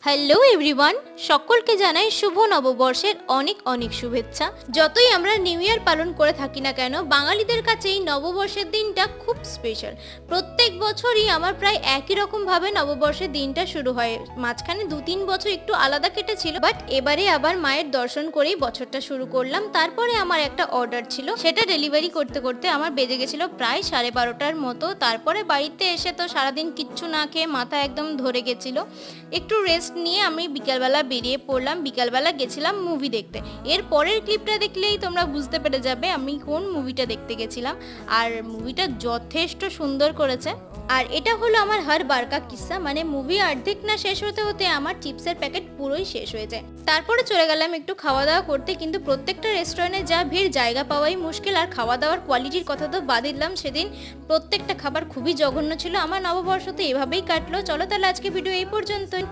Hello everyone, সকলকে জানাই শুভ নববর্ষের অনেক অনেক শুভেচ্ছা। যতই আমরা নিউ ইয়ার পালন করে থাকি না কেন, বাঙালিদের কাছে এই নববর্ষের দিনটা খুব স্পেশাল। প্রত্যেক বছরই আমার প্রায় একই রকম ভাবে নববর্ষের দিনটা শুরু হয়। মাঝখানে 2-3 বছর একটু আলাদা কেটেছিল, বাট এবারে আবার মায়ের দর্শন করেই বছরটা শুরু করলাম। তারপরে আমার একটা অর্ডার ছিল, সেটা ডেলিভারি করতে করতে আমার বেজে গেছিল প্রায় 12:30টার মতো। তারপরে বাড়িতে এসে তো সারাদিন কিচ্ছু না খেয়ে মাথা একদম ধরে গেছিল। একটু রেস্ট নিয়ে আমি বিকালবেলা বেরিয়ে পড়লাম। বিকালবেলা গেছিলাম মুভি দেখতে। এর পরের ক্লিপটা দেখলেই তোমরা বুঝতে পেরে যাবে আমি কোন মুভিটা দেখতে গেছিলাম। আর মুভিটা যথেষ্ট সুন্দর করেছে। আর এটা হলো আমার হর বার কা কিস্সা, মানে মুভি অর্ধেক না শেষ হতে হতে আমার চিপসের প্যাকেট পুরোই শেষ হয়ে যায়। তারপরে চলে গেলাম একটু খাওয়া দাওয়া করতে, কিন্তু প্রত্যেকটা রেস্টুরেন্টে যা ভিড়, জায়গা পাওয়াই মুশকিল। আর খাওয়া দাওয়ার কোয়ালিটির কথা তো বাদই দিলাম, সেদিন প্রত্যেকটা খাবার খুবই জঘন্য ছিল। আমার নববর্ষ তো এভাবেই কাটলো। চলো তাহলে আজকে ভিডিও এই পর্যন্তই।